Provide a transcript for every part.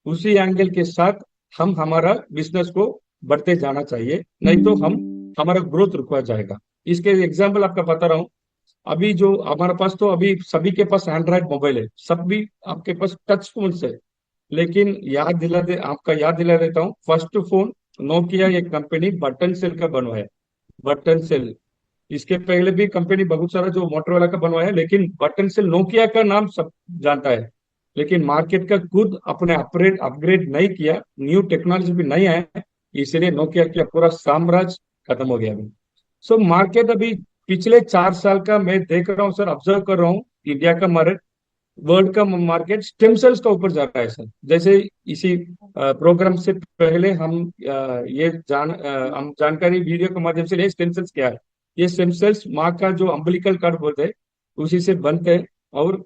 उसी एंगल के साथ हम हमारा बिजनेस को बढ़ते जाना चाहिए, नहीं तो हम हमारा ग्रोथ रुकवा जाएगा। इसके एग्जाम्पल आपका बता रहा हूँ। अभी जो हमारे पास, तो अभी सभी के पास एंड्रॉइड मोबाइल है, सब भी आपके पास टच फोन है। लेकिन आपका याद दिला देता हूँ, फर्स्ट फोन नोकिया एक कंपनी बटन सेल का बनवाया। बटन सेल, इसके पहले भी कंपनी बहुत सारा जो मोटरोला का बनवाया है, लेकिन बटन सेल नोकिया का नाम सब जानता है। लेकिन मार्केट का खुद अपने अपग्रेड अपग्रेड नहीं किया, न्यू टेक्नोलॉजी भी नहीं आया, इसलिए नोकिया का पूरा साम्राज्य खत्म हो गया अभी। सो मार्केट अभी पिछले 4 साल का मैं देख रहा हूँ सर, ऑब्जर्व कर रहा हूँ। इंडिया का मार्केट, वर्ल्ड का मार्केट स्टेम सेल्स का ऊपर जा रहा है सर। जैसे इसी प्रोग्राम से पहले हम जानकारी वीडियो के माध्यम से ले, स्टेम सेल्स क्या है। ये स्टेम सेल्स माँ का जो अम्बिलिकल कार्ड बोलते हैं, उसी से बनते हैं। और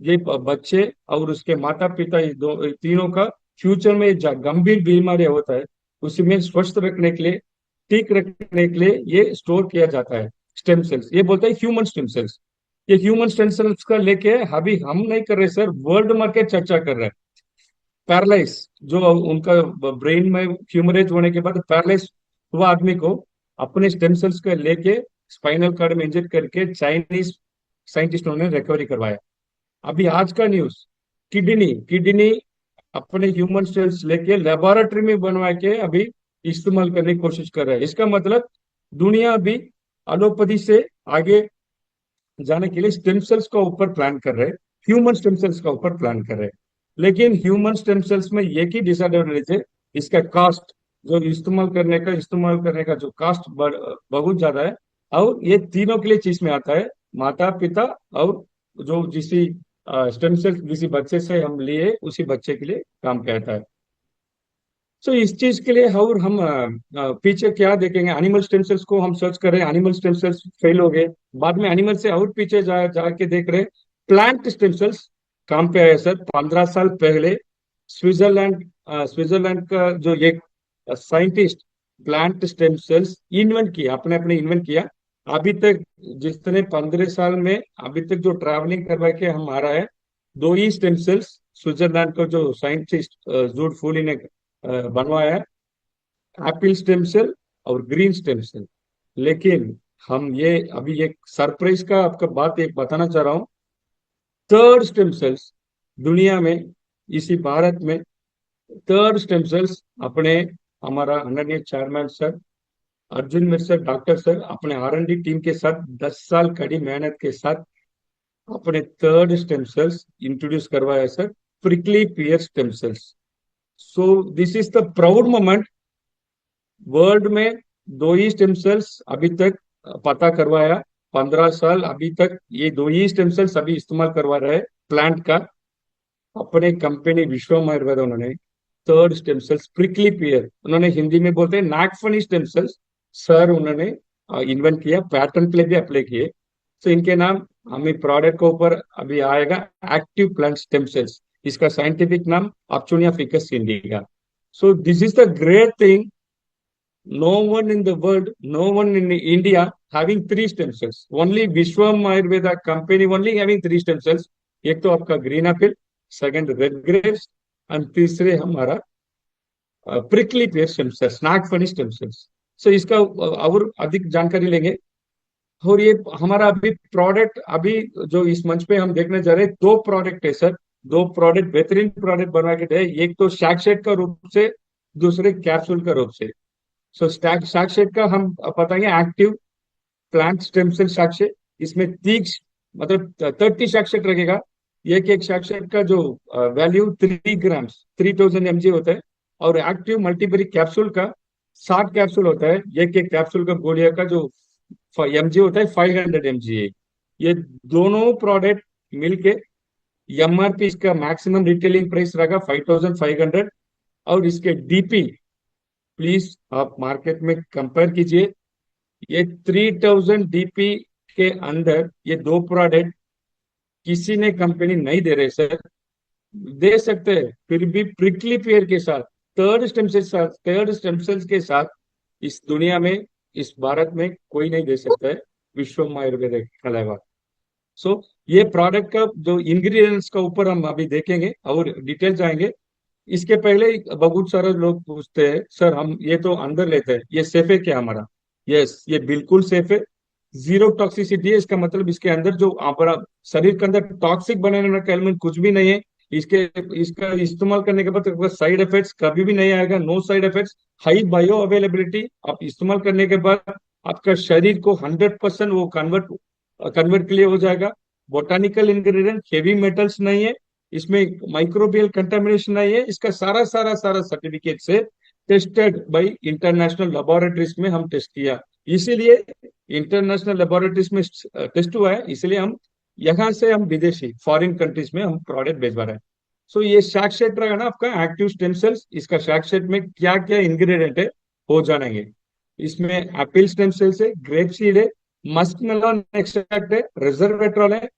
ये बच्चे और उसके माता पिता, ये तीनों का फ्यूचर में गंभीर बीमारी होता है, उसी में स्वस्थ रखने के लिए, ठीक रखने के लिए ये स्टोर किया जाता है। स्टेम सेल्स ये बोलते हैं ह्यूमन स्टेम सेल्स। ये ह्यूमन स्टेम सेल्स का लेके अभी हम नहीं कर रहे सर, वर्ल्ड मार्केट चर्चा कर रहे हैं। पैरालाइज, जो उनका ब्रेन में ह्यूमरेज होने के बाद पैरालाइज हुआ आदमी को अपने स्टेम सेल्स का लेके स्पाइनल कार्ड में इंजेक्ट करके चाइनीज साइंटिस्टों ने रिकवरी करवाया। अभी आज का न्यूज, किडनी किडनी अपने ह्यूमन सेल्स लेके लेबोरेटरी में बनवा के अभी इस्तेमाल करने की कोशिश कर रहा है। इसका मतलब दुनिया अभी एलोपैथी से आगे जाने के लिए स्टेम सेल्स का ऊपर प्लान कर रहे हैं, ह्यूमन स्टेम सेल्स का ऊपर प्लान कर रहे हैं। लेकिन ह्यूमन स्टेम सेल्स में एक ही डिसएडवांटेज है, इसका कॉस्ट, जो इस्तेमाल करने का जो कॉस्ट बहुत ज्यादा है। और ये तीनों के लिए चीज में आता है, माता पिता और जो स्टेम सेल्स किसी बच्चे से हम लिए, उसी बच्चे के लिए काम कहता है। सो इस चीज के लिए और हम पीछे क्या देखेंगे, एनिमल स्टेम सेल्स को हम सर्च कर रहे हैं, एनिमल स्टेम सेल्स फेल हो गए। बाद में एनिमल से और पीछे जाके देख रहे हैं, प्लांट स्टेम सेल्स काम पे आए सर। 15 साल पहले स्विट्जरलैंड स्विट्जरलैंड का जो एक scientist plant stem sales invent किया, अपने अपने इन्वेंट किया। अभी तक जितने 15 साल में अभी तक जो ट्रैवलिंग करवा के हम आ रहा है, दो ही स्टेम सेल्स स्विट्जरलैंड का जो साइंटिस्ट जूड फूली ने बनवाया है, एप्पल स्टेम सेल और ग्रीन स्टेम सेल। लेकिन हम ये अभी एक सरप्राइज का आपका बात एक बताना चाह रहा हूँ। थर्ड स्टेम सेल्स दुनिया में, इसी भारत में थर्ड स्टेम सेल्स अपने, हमारा आदरणीय चेयरमैन सर अर्जुन मिश्र डॉक्टर सर अपने R&D टीम के साथ 10 साल कड़ी मेहनत के साथ अपने थर्ड स्टेम सेल्स इंट्रोड्यूस करवाया sir, prickly peer stem cells. So this is the proud moment. World में दो ही स्टेम सेल्स अभी तक पता करवाया, 15 साल अभी तक ये दो ही स्टेम सेल्स अभी इस्तेमाल करवा रहे हैं प्लांट का। अपने कंपनी विश्वम आयुर्वेद, उन्होंने थर्ड स्टेम सेल्स प्रिकली पियर, उन्होंने हिंदी में बोलते हैं नागफनी स्टेम सेल्स सर, उन्होंने इन्वेंट किया, पैटर्न पे भी अप्लाई किए। तो इनके नाम हमें प्रोडक्ट के ऊपर अभी आएगा, एक्टिव प्लांट स्टेम सेल्स। इसका साइंटिफिक नाम अपचुनिया ficus indica. So this is the great thing, no one in the world, no one in India having three stem cells. Only Vishwam Ayurveda company only having three stem cells. एक तो आपका green apple, second red grapes, and तीसरे हमारा prickly pear stem cells, snack funny stem cells. So इसका और अधिक जानकारी लेंगे। और ये हमारा अभी प्रोडक्ट, अभी जो इस मंच पे हम देखने जा रहे हैं, दो प्रोडक्ट है सर। दो प्रोडक्ट, बेहतरीन प्रोडक्ट बनवा के दे, एक तो शैकशेट का रूप से, दूसरे कैप्सूल का रूप से। सो साक्षेट का हम बताएंगे, एक्टिव प्लांट स्टेम सेल साक्षेट। इसमें 30, मतलब 30 साक्षेट रखेगा। एक एक साक्षेट का जो वैल्यू 3 ग्राम्स, 3000 mg होता है। और एक्टिव मल्टीपरी कैप्सूल का 60 कैप्सूल होता है। एक एक कैप्सूल का गोलियां का जो mg होता है 500 mg है। ये दोनों प्रोडक्ट मिलके MRP, इसका मैक्सिमम रिटेलिंग प्राइस रहेगा 5500। और इसके DP प्लीज आप मार्केट में कंपेयर कीजिए, ये 3000 DP के अंदर ये दो प्रोडक्ट किसी ने कंपनी नहीं दे रहे सर। दे सकते हैं, फिर भी प्रिकली पेयर के साथ, थर्ड स्टेम सेल्स के साथ इस दुनिया में, इस भारत में कोई नहीं दे सकता है, विश्व आयुर्वेद के अलावा। सो ये प्रोडक्ट का जो इंग्रेडिएंट्स का ऊपर हम अभी देखेंगे और डिटेल जाएंगे। इसके पहले ही बहुत सारे लोग पूछते हैं, सर हम ये तो अंदर लेते हैं, ये सेफ है क्या हमारा? यस, ये बिल्कुल सेफ है। जीरो टॉक्सिसिटी है, इसका मतलब इसके अंदर जो हमारा शरीर के अंदर टॉक्सिक बनाने वाला एलिमेंट कुछ भी नहीं है। इसके इसका इस्तेमाल करने के बाद साइड इफेक्ट्स कभी भी नहीं आएगा, no side effects. High bioavailability, आप इस्तेमाल करने के बाद आपका शरीर को 100% वो कन्वर्ट कन्वर्ट के लिए हो जाएगा। बोटानिकल इंग्रेडिएंट, हेवी मेटल्स नहीं है इसमें, माइक्रोबियल कंटेमिनेशन नहीं है, इसका सारा सारा सारा सर्टिफिकेट से टेस्टेड बाय इंटरनेशनल लेबोरेटरीज में हम टेस्ट किया। इसीलिए इंटरनेशनल लेबोरेटरीज में टेस्ट हुआ है, इसलिए हम यहाँ से हम विदेशी फॉरेन कंट्रीज में हम प्रोडक्ट भेजवा रहे हैं। सो ये शैक शेट रहेगा ना आपका एक्टिव स्टेम सेल्स, इसका शैक शेट में क्या क्या इंग्रेडिएंट है हो जानेंगे। इसमें एप्पल स्टेम सेल्स है, ग्रेप सीड है, मस्क मेलन एक्सट्रैक्ट है, रेजरवेट्रॉल है,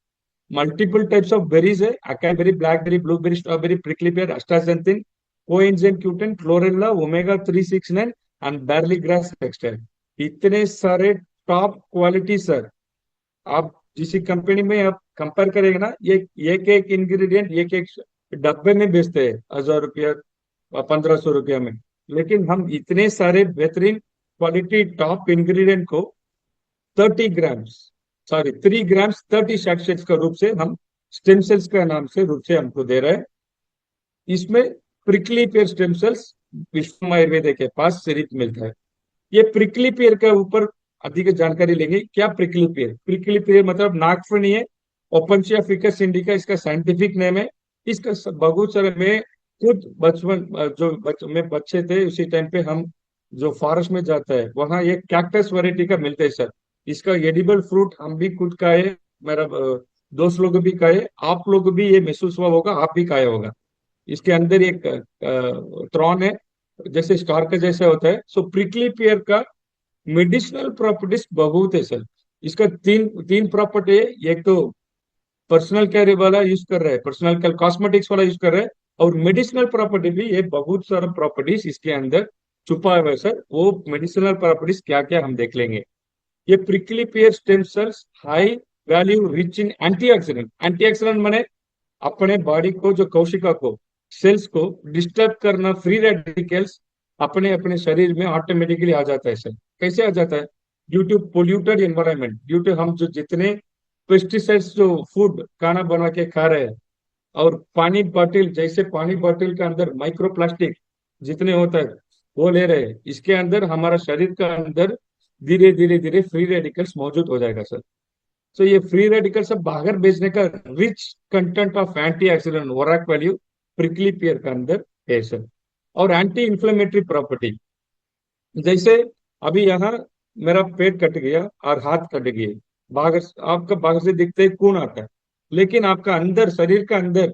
मल्टीपल टाइप्स ऑफ बेरीज है, acai berry, blackberry, blueberry, strawberry, prickly pear, astaxanthin, coenzyme Q ten, chlorella, omega 369 and barley grass extract. इतने सारे टॉप क्वालिटी सर। आप जिस company में आप कंपेयर करेंगे ना, ये एक एक इंग्रेडिएंट एक एक डब्बे में बेचते हैं 1000 रुपया, 1500 रुपया में। लेकिन हम इतने सारे बेहतरीन क्वालिटी टॉप इंग्रेडिएंट को 30 ग्राम्स, सॉरी 3 ग्राम्स 30 सैचेट्स का रूप से हम स्टेम सेल्स का नाम से रूप से हमको दे रहे हैं। इसमें प्रिकली पेयर स्टेम सेल्स विश्व आयुर्वेद के पास सिर्फ मिलता है। ये प्रिकली पेयर के ऊपर अधिक जानकारी लेंगे। क्या प्रिकली पेयर? प्रिकली पेयर मतलब नागफनी है, ओपनशिया फिकस इंडिका इसका साइंटिफिक नेम है। इसका बहुत सारे में खुद बचपन में बच्चे थे उसी टाइम पे हम जो फॉरेस्ट में जाता है वहां एक कैक्टस वैरायटी का मिलता है सर। इसका एडिबल फ्रूट हम भी खुद खाए, मेरा दोस्त लोग भी खाए, आप लोग भी ये महसूस हुआ होगा, आप भी खाया होगा। इसके अंदर एक त्रॉन है, जैसे स्टार का जैसा होता है। सो प्रिकली पेयर का मेडिसिनल प्रॉपर्टीज बहुत है सर। इसका तीन तीन प्रॉपर्टी है। एक तो पर्सनल केयर वाला यूज कर रहे हैं, पर्सनल केयर कॉस्मेटिक्स वाला यूज कर रहे हैं, और मेडिसिनल प्रॉपर्टी भी ये बहुत सारा प्रॉपर्टीज इसके अंदर छुपा हुआ है सर। वो मेडिसिनल प्रॉपर्टीज क्या क्या हम देख लेंगे। ये prickly pear stem sales high value rich in antioxidant. Antioxidant माने अपने बॉडी को जो कोशिका को सेल्स को डिस्टर्ब करना फ्री रेडिकल्स अपने अपने शरीर में ऑटोमेटिकली आ जाता है सर। कैसे आ जाता है? Due to polluted environment, due to हम जो जितने पेस्टिसाइड्स जो फूड खाना बना के खा रहे हैं, और पानी बॉटल, जैसे पानी बॉटल के अंदर माइक्रो प्लास्टिक जितने होता है वो ले रहे हैं, इसके अंदर हमारा शरीर का अंदर धीरे धीरे धीरे फ्री रेडिकल्स मौजूद हो जाएगा सर। तो ये फ्री रेडिकल सब बाहर भेजने का rich content of antioxidant वराक वैल्यू प्रिकली पेयर के अंदर है सर। और एंटी इंफ्लेमेटरी प्रॉपर्टी, जैसे अभी यहाँ मेरा पेट कट गया और हाथ कट गए, बाहर आपका बाहर से दिखते ही खून आता है, लेकिन आपका अंदर शरीर का अंदर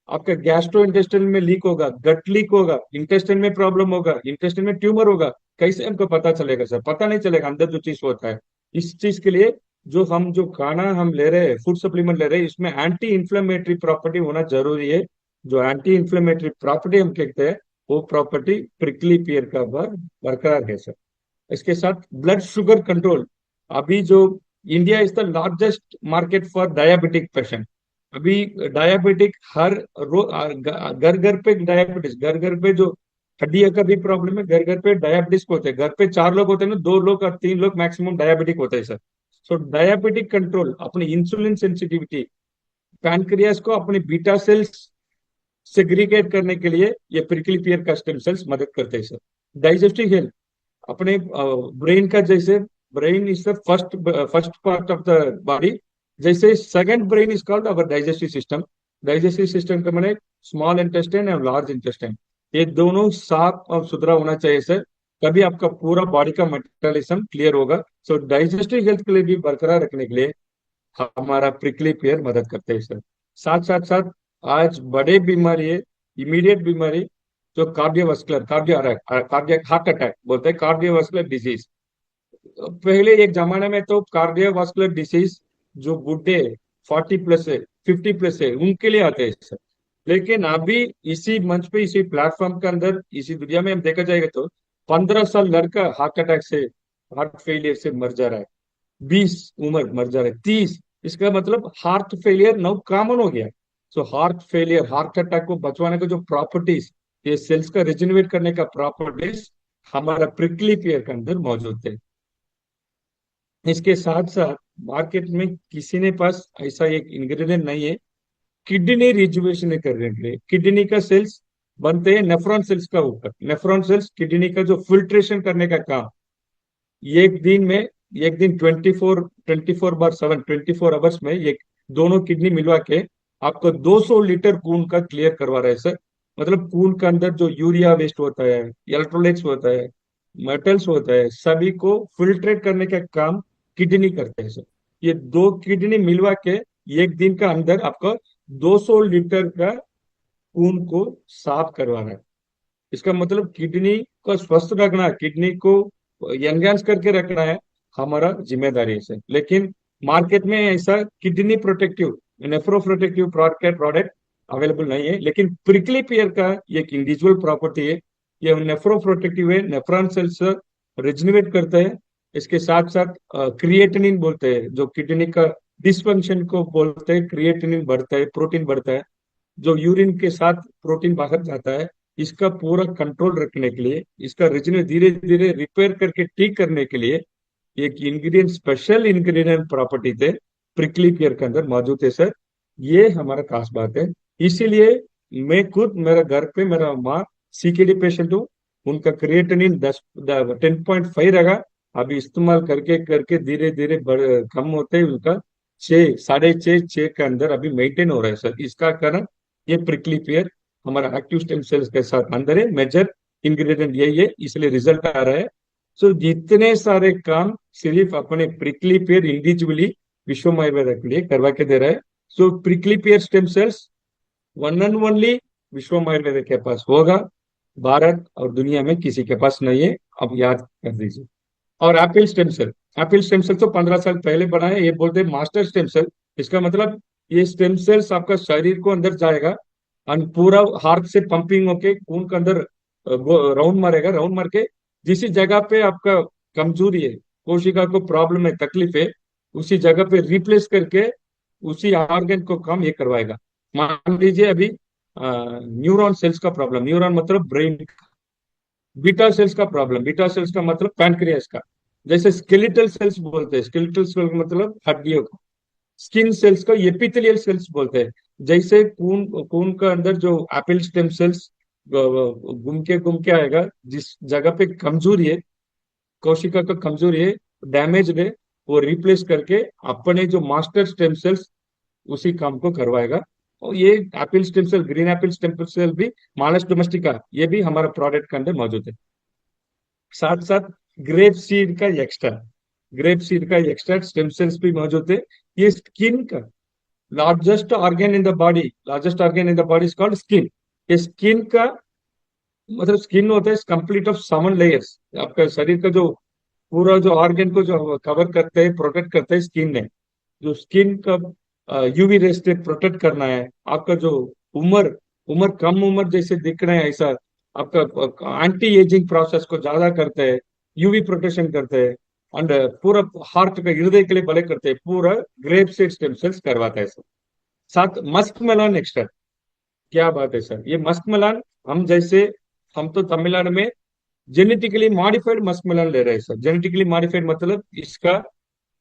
आपका गैस्ट्रो इंटेस्टाइन में लीक होगा, गट लीक होगा, इंटेस्टाइन में प्रॉब्लम होगा, इंटेस्टाइन में ट्यूमर होगा, कैसे हमको पता चलेगा सर? पता नहीं चलेगा अंदर जो चीज होता है। इस चीज के लिए जो खाना हम ले रहे हैं, फूड सप्लीमेंट ले रहे हैं, इसमें एंटी इंफ्लेमेटरी प्रॉपर्टी होना जरूरी है। जो एंटी इंफ्लेमेटरी प्रॉपर्टी हम कहते हैं वो प्रॉपर्टी प्रिकली पेयर का बरकरार है सर। इसके साथ ब्लड शुगर कंट्रोल। अभी जो India is the largest market for diabetic patient. अभी डायबिटिक हर घर घर पे डायबिटीज, घर घर पे जो हड्डियों का भी प्रॉब्लम है, घर घर पे डायबिटीज होते हैं। घर पे 4 लोग होते हैं ना, 2 लोग और 3 लोग मैक्सिमम डायबिटिक होते हैं सर। सो डायबिटिक कंट्रोल, अपनी इंसुलिन सेंसिटिविटी, पैनक्रियास को अपनी बीटा सेल्स सेग्रीगेट करने के लिए ये प्रिकली पेयर का स्टेम सेल्स मदद करते हैं सर। डाइजेस्टिव हेल्थ, अपने ब्रेन का, जैसे brain is the first first part of the body, जैसे second brain is called our digestive system. Digestive system का मैंने स्मॉल इंटेस्टाइन और लार्ज इंटेस्टाइन, ये दोनों साफ और सुथरा होना चाहिए सर, तभी आपका पूरा बॉडी का मेटाबॉलिज्म क्लियर होगा। सो डाइजेस्टिव हेल्थ के लिए भी बरकरार रखने के लिए हमारा प्रिकली पेयर मदद करते हैं सर। साथ साथ साथ आज बड़े बीमारी है, इमीडिएट बीमारी, जो कार्डियोवास्कुलर, कार्डियक हार्ट अटैक बोलते हैं, कार्डियोवास्कुलर डिजीज। पहले एक जमाने में तो कार्डियोवास्कुलर डिसीज जो बुढ़े 40+ है, 50+ है, उनके लिए आते हैं सर। लेकिन अभी इसी मंच पे, इसी प्लेटफॉर्म के अंदर, इसी दुनिया में हम देखा जाएगा तो 15 साल लड़का हार्ट अटैक से, हार्ट फेलियर से मर जा रहा है, 20 उम्र मर जा रहा है, 30। इसका मतलब हार्ट फेलियर नाउ कॉमन हो गया। So heart failure, heart attack को बचवाने का जो प्रॉपर्टीज ये सेल्स का रिजनरेट करने का प्रॉपर्टीज हमारा प्रिकली पेयर के अंदर मौजूद है। इसके साथ साथ मार्केट में किसी ने पास ऐसा एक इंग्रेडिएंट नहीं है किडनी रिजुवेशन करने के लिए। किडनी का सेल्स बनते हैं नेफ्रॉन सेल्स का ऊपर। नेफ्रॉन सेल्स किडनी का जो फिल्ट्रेशन करने का काम एक दिन में, एक दिन 24/7 24 आवर्स में ये दोनों किडनी मिलवा के आपको 200 लीटर खून का क्लियर करवा रहे हैं सर। मतलब खून के अंदर जो यूरिया वेस्ट होता है, इलेक्ट्रोलाइट्स होता है, मेटल्स होता है, सभी को फिल्ट्रेट करने का काम किडनी करते हैं सर। ये दो किडनी मिलवा के एक दिन का अंदर आपको 200 लीटर का खून को साफ करवाना है। इसका मतलब किडनी को स्वस्थ रखना, किडनी को एनहांस करके रखना है हमारा जिम्मेदारी है सर। लेकिन मार्केट में ऐसा kidney protective, nephro protective product available नहीं है। लेकिन प्रिकली पेयर का एक इंडिविजुअल प्रॉपर्टी है। ये नेफ्रो प्रोटेक्टिव है, नेफ्रॉन सेल्स रिजनरेट करता है। इसके साथ साथ क्रिएटिनिन बोलते हैं, जो किडनी का डिसफंक्शन को बोलते हैं, क्रिएटिनिन बढ़ता है, प्रोटीन बढ़ता है, जो यूरिन के साथ प्रोटीन बाहर जाता है। इसका पूरा कंट्रोल रखने के लिए, इसका रिजनरेट धीरे धीरे रिपेयर करके ठीक करने के लिए एक इंग्रेडिएंट, स्पेशल इंग्रेडिएंट प्रॉपर्टी थे प्रिकली पेयर के अंदर मौजूद है सर। ये हमारा खास बात है। इसीलिए मैं खुद, मेरा घर पे मेरा माँ सीकेडी पेशेंट हूँ। उनका क्रिएटिनिन 10.5 रहा। अभी इस्तेमाल करके करके धीरे धीरे कम होते ही उनका 6, 6.5 के अंदर अभी मेंटेन हो रहा है सर। इसका कारण ये प्रिकली पेयर हमारा एक्टिव स्टेम सेल्स के साथ अंदर है। मेजर इंग्रेडिएंट यही है, इसलिए रिजल्ट आ रहा है। सो जितने सारे काम सिर्फ अपने प्रिकली पेयर इंडिविजुअली विश्व आयुर्वेदा के लिए करवा के दे रहा है। So prickly pear stem cells one and only Vishwa Ayurveda के पास होगा। भारत और दुनिया में किसी के पास नहीं है, अब याद कर दीजिए। और apple stem cell, apple stem cell तो 15 साल पहले बना है। ये बोलते हैं मास्टर स्टेम सेल। इसका मतलब ये स्टेम सेल्स आपका शरीर को अंदर जाएगा और पूरा हार्ट से पंपिंग होके खून के अंदर राउंड मारेगा। राउंड मार के जिस जगह पे आपका कमजोरी है, कोशिका को प्रॉब्लम है, तकलीफ है, उसी जगह पे रिप्लेस करके उसी ऑर्गन को काम ये करवाएगा। मान लीजिए अभी न्यूरॉन सेल्स का प्रॉब्लम, न्यूरॉन मतलब ब्रेन, बीटा सेल्स का प्रॉब्लम, बीटा सेल्स का मतलब पैनक्रियास का। जैसे स्केलेटल सेल्स बोलते हैं, स्केलेटल सेल्स मतलब हड्डियों को। स्किन सेल्स को एपिथेलियल सेल्स बोलते हैं। जैसे खून खून का अंदर जो एपिल स्टेम सेल्स घूम के आएगा, जिस जगह पे कमजोरी है, कोशिका का कमजोरी है, डैमेज है, वो रिप्लेस करके अपने जो मास्टर स्टेम सेल्स उसी काम को करवाएगा। और ये apple stem cell, green apple stem cell भी, मालस डोमेस्टिका, ये भी हमारा प्रोडक्ट के अंदर मौजूद है। साथ साथ ग्रेप सीड का एक्सट्रैक्ट, ग्रेप सीड का एक्सट्रैक्ट स्टेम सेल्स भी मौजूद है। ये स्किन का largest organ in the body, largest organ in the body is called skin. ये स्किन का मतलब स्किन होता है कंप्लीट ऑफ 7 लेयर्स। आपका शरीर का जो पूरा जो ऑर्गन को जो कवर करते हैं, प्रोटेक्ट करते हैं स्किन ने। जो स्किन का यूवी रे से प्रोटेक्ट करना है। आपका जो उम्र उम्र कम उम्र जैसे दिख रहे हैं, ऐसा आपका एंटी एजिंग प्रोसेस को ज्यादा करते हैं, यूवी प्रोटेक्शन करते हैं, एंड पूरा हार्ट का, हृदय के लिए भले करते हैं, पूरा ग्रेप सीड स्टेम सेल्स करवाता है सर। साथ मस्क मेलान एक्स्ट्रा, क्या बात है सर। ये मस्क मेलान, हम जैसे, हम तो तमिलनाडु में जेनेटिकली मॉडिफाइड मस्क मेलान ले रहे हैं सर। जेनेटिकली मॉडिफाइड मतलब इसका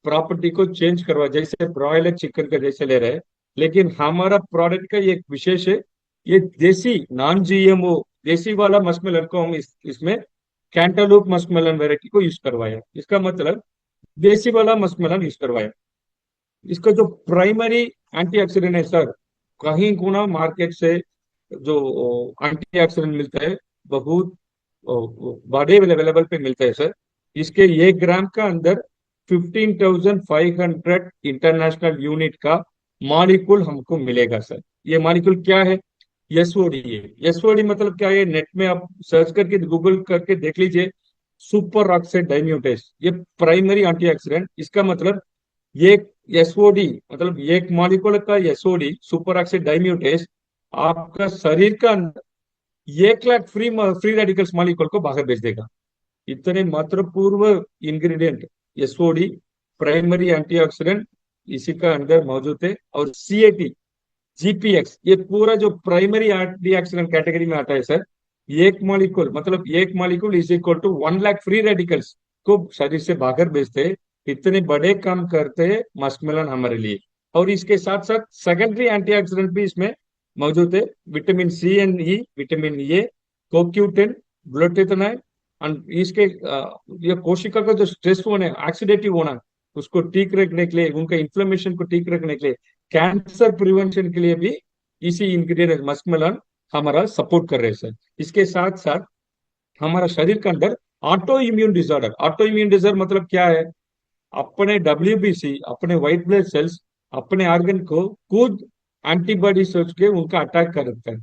प्रॉपर्टी को चेंज करवा, जैसे ब्रॉयलर चिकन का जैसे ले रहे हैं। लेकिन हमारा प्रोडक्ट का ये एक विशेष है, ये देसी नॉन जीएमओ देसी वाला मस्कमेलन को हम इसमें कैंटालूप मस्कमेलन वेराइटी को यूज करवाया। इसका मतलब देसी वाला मस्कमेलन यूज करवाया। इसका जो प्राइमरी एंटीऑक्सीडेंट है सर, कहीं गुना मार्केट से जो एंटीऑक्सीडेंट मिलता है बहुत बड़े लेवल पे मिलता है सर। इसके 1 ग्राम का अंदर 15,500 इंटरनेशनल यूनिट का मॉलिक्यूल हमको मिलेगा सर। ये मॉलिक्यूल क्या है? एसओडी है। एसओडी मतलब क्या है? नेट में आप सर्च करके, गूगल करके देख लीजिए, सुपर ऑक्साइड डाइम्यूटेस। ये प्राइमरी एंटीऑक्सीडेंट। इसका मतलब ये एसओडी मतलब एक मॉलिक्यूल का एसओडी, सुपर ऑक्साइड डाइम्यूटेस, आपका शरीर का 1 lakh free free radicals molecule को बाहर भेज देगा। इतने महत्वपूर्ण इंग्रेडिएंट एसओडी, प्राइमरी एंटीऑक्सीडेंट, इसी का अंदर मौजूद है। और सीएटी, जीपीएक्स, ये पूरा जो प्राइमरी एंटीऑक्सीडेंट कैटेगरी में आता है सर। एक मॉलिक्यूल मतलब एक molecule is equal to 1 lakh free radicals को शरीर से बाहर भेजते हैं। इतने बड़े काम करते हैं मस्कमेलन हमारे लिए। और इसके साथ साथ सेकेंडरी एंटीऑक्सीडेंट भी इसमें मौजूद है। Vitamin C and E, vitamin A, कोक्यूटेन, ग्लूटेथायोन। और इसके ये कोशिका का जो स्ट्रेस होना है, ऑक्सीडेटिव होना, उसको ठीक रखने के लिए, उनका इन्फ्लेमेशन को ठीक रखने के लिए, कैंसर प्रिवेंशन के लिए भी इसी इंग्रेडिएंट मस्कमेलन हमारा सपोर्ट कर रहे हैं सर। इसके साथ साथ हमारा शरीर के अंदर ऑटो इम्यून डिसऑर्डर मतलब क्या है? अपने डब्ल्यूबीसी, अपने व्हाइट ब्लड सेल्स, अपने ऑर्गन को खुद एंटीबॉडी सोच के उनका अटैक करता है।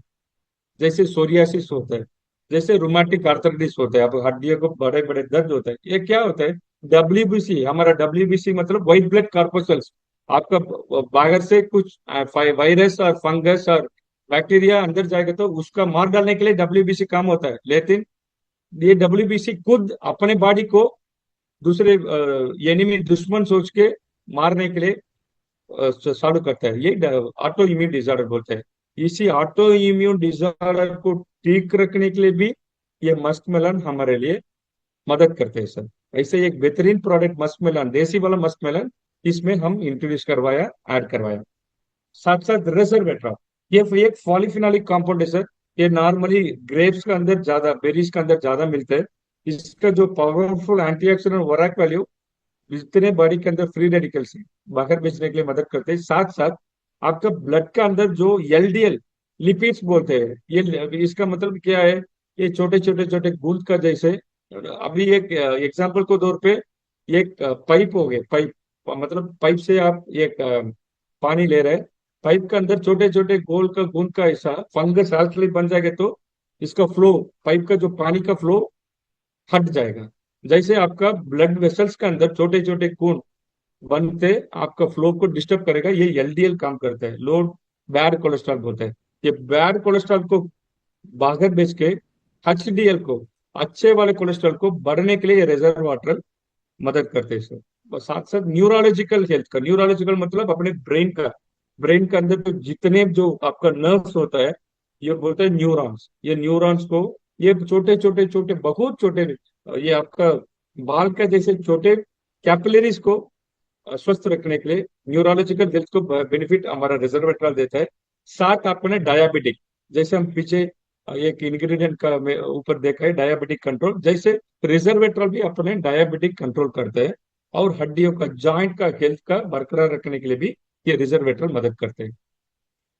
जैसे सोरियासिस होता है, जैसे रुमाटिक आर्थराइटिस होता है, अब हड्डियों को बड़े बड़े दर्द होता है, ये क्या होता है? डब्ल्यूबीसी, हमारा डब्ल्यूबीसी मतलब व्हाइट ब्लड कॉर्पसल्स। आपका बाहर से कुछ वायरस और फंगस और बैक्टीरिया अंदर जाएगा तो उसका मार डालने के लिए डब्ल्यूबीसी काम होता है। लेकिन ये डब्ल्यूबीसी खुद अपने बॉडी को दूसरे एनिमी, दुश्मन सोच के मारने के लिए चालू करता है। ये ऑटो इम्यून डिसऑर्डर बोलते हैं। इसी ऑटो इम्यून डिसऑर्डर को ठीक रखने के लिए भी ये मस्क मेलन हमारे लिए मदद करते हैं सर। ऐसे एक बेहतरीन प्रोडक्ट मस्क मेलन, देसी वाला मस्क मेलन, इसमें हम इंट्रोड्यूस करवाया, ऐड करवाया। साथ साथ रेसरवेट्रा, ये एक पॉलीफिनोलिक कंपाउंड है सर। ये नॉर्मली ग्रेप्स का अंदर ज्यादा, बेरीज का अंदर ज्यादा मिलता है। इसका जो पावरफुल एंटीऑक्सीडेंट वराक वैल्यू जितने बॉडी के अंदर फ्री रेडिकल्स बाहर भेजने के लिए मदद करते हैं। साथ साथ आपका ब्लड का अंदर जो एलडीएल लिपिड्स बोलते हैं, ये इसका मतलब क्या है? ये छोटे छोटे छोटे बूंद का जैसे, अभी एक एग्जांपल को तौर पे, एक पाइप हो गए, पाइप मतलब पाइप से आप एक पानी ले रहे हैं। पाइप के अंदर छोटे छोटे गोल का बूंद का ऐसा फंगस आल्टली बन जाएगा तो इसका फ्लो, पाइप का जो पानी का फ्लो हट जाएगा। जैसे आपका ब्लड वेसल्स के अंदर छोटे छोटे खून बनते आपका फ्लो को डिस्टर्ब करेगा, ये एलडीएल काम करता है, लो बैड कोलेस्ट्रॉल बोलते हैं। ये बैड कोलेस्ट्रॉल को बाहर भेज के एचडीएल को, अच्छे वाले कोलेस्ट्रॉल को बढ़ने के लिए ये रिजर्व वाटर मदद करते हैं सर। और साथ साथ न्यूरोलॉजिकल हेल्थ का, न्यूरोलॉजिकल मतलब अपने ब्रेन का, ब्रेन के अंदर तो जितने जो आपका नर्व्स होता है, ये बोलते हैं न्यूरॉन्स। ये न्यूरॉन्स को, ये छोटे छोटे छोटे बहुत छोटे, ये आपका बाल का जैसे छोटे कैपिलरीज को स्वस्थ रखने के लिए न्यूरोलॉजिकल हेल्थ को बेनिफिट हमारा रिजर्वेट्रॉल देता है। साथ अपने डायबिटिक, जैसे हम पीछे एक इंग्रेडिएंट का ऊपर देखा है डायबिटिक कंट्रोल, जैसे रिजर्वेट्रॉल भी अपने डायबिटिक कंट्रोल करते हैं। और हड्डियों का, जॉइंट का हेल्थ का बरकरार रखने के लिए भी ये रिजर्वेट्रॉल मदद करते हैं।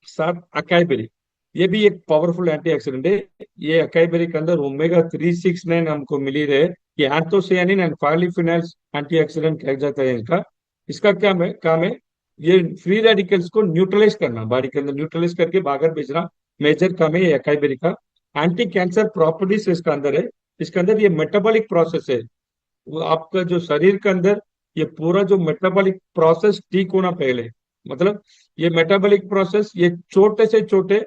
साथ अकाई बेरी, ये भी एक पावरफुल एंटीऑक्सीडेंट है। ये अकाई बेरी के अंदर ओमेगा 369 हमको मिली रहे। ये एंथोसियानिन एंड पॉलीफिनोल्स एंटीऑक्सीडेंट कहा जाता है इनका। इसका क्या काम है? ये फ्री रेडिकल्स को न्यूट्रलाइज करना, बॉडी के अंदर न्यूट्रलाइज करके बाहर भेजना मेजर काम है ये अकाई बेरी का। एंटी कैंसर प्रॉपर्टीज इसका अंदर है। इसके अंदर ये मेटाबॉलिक प्रोसेस है, वो आपका जो शरीर के अंदर ये पूरा जो मेटाबॉलिक प्रोसेस ठीक होना पहले, मतलब ये मेटाबॉलिक प्रोसेस, ये छोटे से छोटे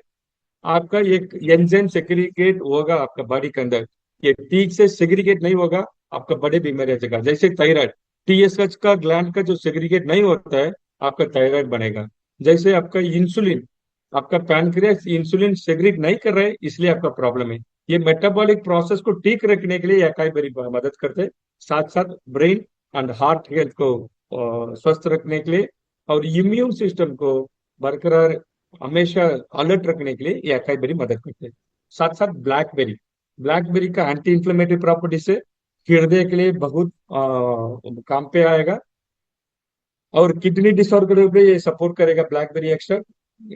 आपका एक एंजाइम सेग्रीगेट होगा आपका बॉडी के अंदर। ये ठीक से सेग्रीगेट नहीं होगा, आपका बड़े बीमारी आ जाएगा। जैसे थायराइड, टीएसएच का ग्लैंड का जो सेग्रीगेट नहीं होता है, आपका थायराइड बनेगा। जैसे आपका इंसुलिन, आपका पैनक्रियास इंसुलिन सेग्रीट नहीं कर रहे, इसलिए आपका प्रॉब्लम है। ये मेटाबॉलिक प्रोसेस को ठीक रखने के लिए अकाई बेरी मदद करते हैं। साथ साथ ब्रेन एंड हार्ट हेल्थ को स्वस्थ रखने के लिए और इम्यून सिस्टम को बरकरार हमेशा अलर्ट रखने के लिए ये अकाई बेरी मदद करते हैं। साथ साथ ब्लैकबेरी, ब्लैकबेरी का एंटी इंफ्लेमेटरी प्रॉपर्टी से हृदय के लिए बहुत काम पे आएगा। और किडनी डिसऑर्डर पे ये सपोर्ट करेगा blackberry extra.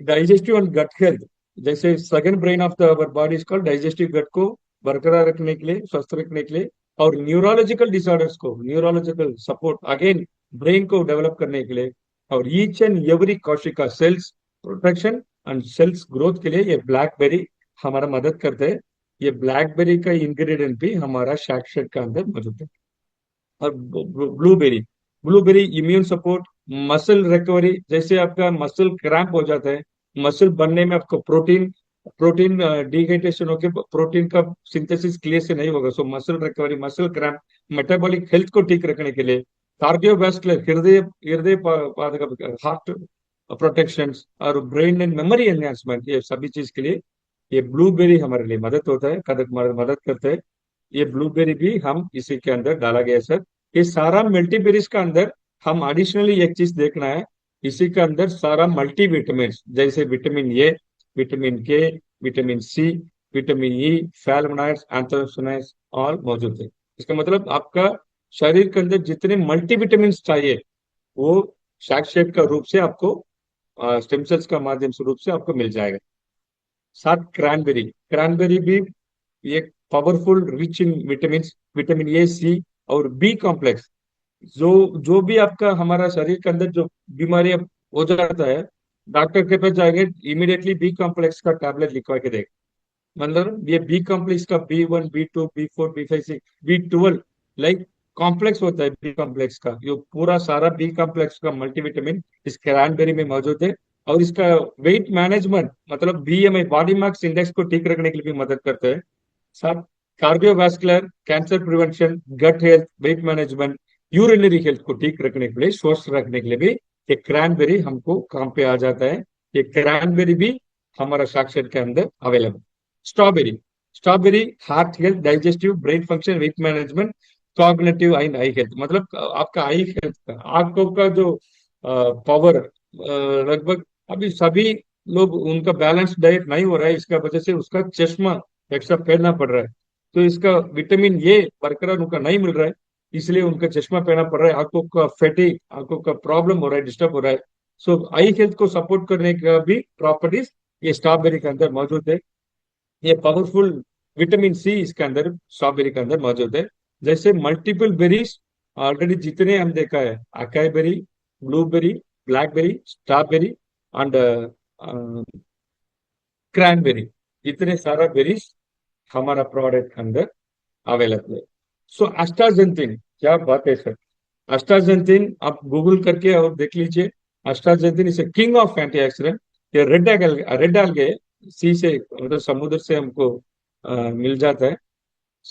Digestive and gut health, जैसे second brain of the our body is called digestive gut को बरकरार रखने के लिए, स्वस्थ रखने के लिए। और न्यूरोलॉजिकल डिसऑर्डर्स को, न्यूरोलॉजिकल सपोर्ट अगेन ब्रेन को डेवलप करने के लिए। और ईच एंड एवरी कोशिका cells protection and cells growth के लिए ये ब्लैकबेरी हमारा मदद करते हैं। ये ब्लैकबेरी का इंग्रेडिएंट भी हमारा शैक का अंदर मौजूद है। और blueberry, blueberry immune support, muscle recovery, जैसे आपका मसल क्रैम्प हो जाता है, मसल बनने में आपको प्रोटीन प्रोटीन डिहाइड्रेशन होकर प्रोटीन का सिंथेसिस क्लियर से नहीं होगा, so muscle recovery, muscle cramp, metabolic health को ठीक रखने के लिए, कार्डियोवास्कुलर, हृदय हृदय हार्ट प्रोटेक्शन और ब्रेन एंड मेमोरी एनहांसमेंट, ये सभी चीज के लिए ये ब्लूबेरी हमारे लिए मदद होता है, कदक मदद करते हैं। ये ब्लूबेरी भी हम इसी के अंदर डाला गया है सर। ये सारा मल्टीबेरीज का अंदर हम एडिशनली एक चीज देखना है, इसी के अंदर सारा मल्टी विटामिन, जैसे vitamin A, vitamin K, vitamin C, vitamin E, flavonoids, anthocyanins और मौजूद है। इसका मतलब आपका शरीर के अंदर जितने मल्टी विटामिन चाहिए वो सैचेट का रूप से आपको, स्टेम सेल्स का माध्यम से रूप से आपको मिल जाएगा। साथ क्रैनबेरी, क्रैनबेरी भी एक powerful rich in vitamin, vitamin A, C और बी कॉम्प्लेक्स। जो जो भी आपका हमारा शरीर के अंदर जो बीमारी हो जाता है, डॉक्टर के पास जाएंगे, इमीडिएटली बी कॉम्प्लेक्स का टैबलेट लिखवा के देगा। मतलब ये बी कॉम्प्लेक्स का B1, B2, B4, B5, C, B12 like complex होता है। बी कॉम्प्लेक्स का ये पूरा सारा बी कॉम्प्लेक्स का मल्टीविटामिन इस क्रैनबेरी में मौजूद है। और इसका वेट मैनेजमेंट मतलब BMI, बॉडी मास इंडेक्स को ठीक रखने के लिए भी मदद करता है। साथ cardiovascular, cancer prevention, gut health, weight management, urinary health को ठीक रखने के लिए, स्वस्थ रखने के लिए भी ये क्रैनबेरी हमको काम पे आ जाता है। ये क्रैनबेरी भी हमारा साक्षर के अंदर available. Strawberry, strawberry heart health, digestive, brain function, weight management, cognitive and I health, मतलब आपका आई हेल्थ का, आंखों का जो पावर, लगभग अभी सभी लोग उनका बैलेंस डाइट नहीं हो रहा है, इसका वजह से उसका चश्मा एक्स्ट्रा पहनना पड़ रहा है। तो इसका विटामिन ए बरकरार उनका नहीं मिल रहा है, इसलिए उनका चश्मा पहनना पड़ रहा है। आंखों का फैटी, आंखों का प्रॉब्लम हो रहा है, डिस्टर्ब हो रहा है। सो आई हेल्थ को सपोर्ट करने का भी प्रॉपर्टीज ये स्ट्रॉबेरी के अंदर मौजूद है। ये पावरफुल विटामिन सी इसके अंदर स्ट्रॉबेरी के अंदर मौजूद है। जैसे मल्टीपल बेरीज ऑलरेडी जितने हम देखा है, acai berry, blueberry, blackberry, strawberry and cranberry, इतने सारा बेरीज हमारा प्रोडक्ट के अंदर अवेलेबल है। सो अष्टाजेंथिन, क्या बात है सर। अष्टाजेंथिन आप गूगल करके और देख लीजिए। Astaxanthin is a king of antioxidant. ये रेड algae सी से मतलब समुद्र से हमको मिल जाता है।